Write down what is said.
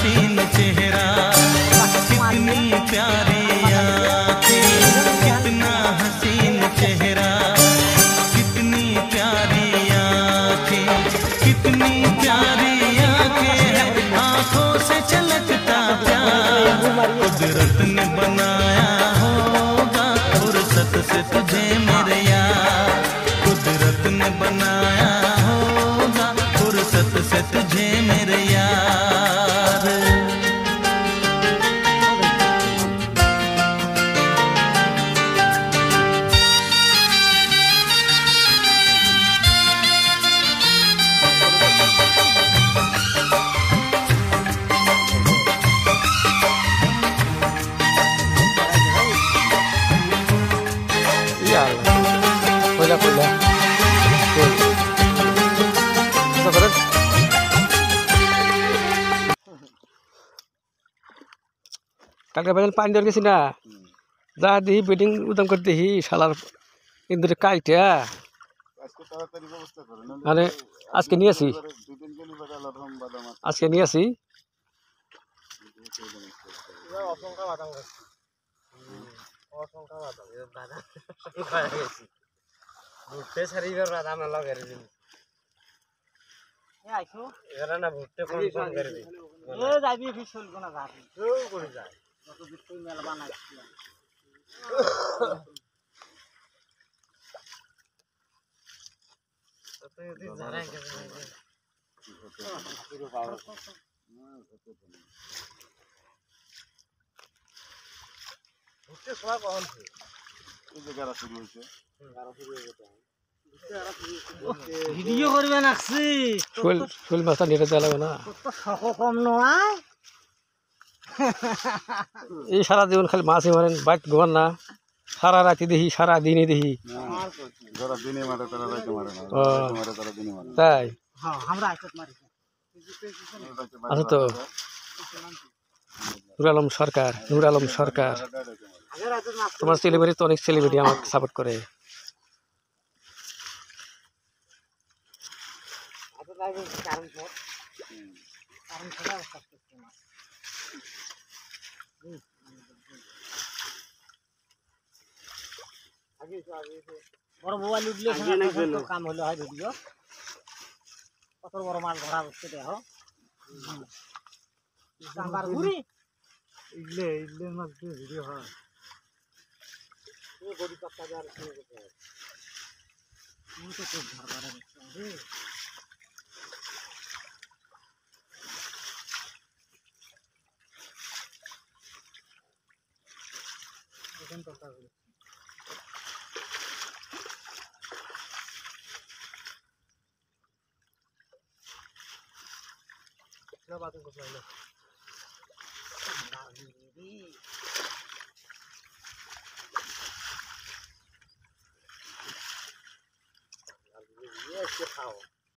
हसीन चेहरा, कितनी प्यारी आँखें, कितना हसीन चेहरा, कितनी प्यारी आँखें, कितनी प्यारी आँखें हैं, आँखों से छलकता प्यार। कुदरत ने बनाया होगा फुर्सत से तुझे मेरे यार, कुदरत ने बनाया होगा फुर्सत से तुझे मेरे यार। Pula pula. Sabar. Kagak banyak panjang ke sini. Jadi bidding udang kerja hi salar indra kait ya. Ane askenia sih. Askenia sih. ভুট্টে সারিবার বাদাম লাগে রে এ আইছো এরা না ভুট্টে কোন কোন করে দি এ যাইবি ফিসল কোনা যাবি ও করে যায় কত বিট্টু মেল বানাইছি তো এদি জানা কে পুরো পাওয়ার ভুট্টে সব কখন এই যে গারা শুরু হইছে গারা শুরু হয়ে গেছে ভিডিও করবে নাকছি ফুল ফুল মাথা নিতে চালাবে না তো শখ কম নয় এই সারা জীবন খালি মাছই মারেন বাইট ঘুমান না সারা রাতি দেখি সারা দিনে দেখি যারা দিনে মারে তারা রাতে মারে না মারে তারা দিনে মারে তাই হ্যাঁ আমরা আইকত মারি আচ্ছা তো নূর আলম সরকার নূর আলম সরকার তোমার সেলিব্রিটি তো অনেক সেলিব্রিটি আমাকে সাপোর্ট করে বড় মোবাইল উঠলে কাম হলো হয় ভিডিও কত বড় মাছ ধরা হচ্ছে দেখো সাম্বার ঘুরি ইগলে ইগলে মাছ দিয়ে ভিডিও হয় ও বডি পাক্কা যার কি করতে হয় মন তো খুব ঝাড়বাড়া হচ্ছে রে এখন কথা বলি क्या बातें कर रहे हो ये खाओ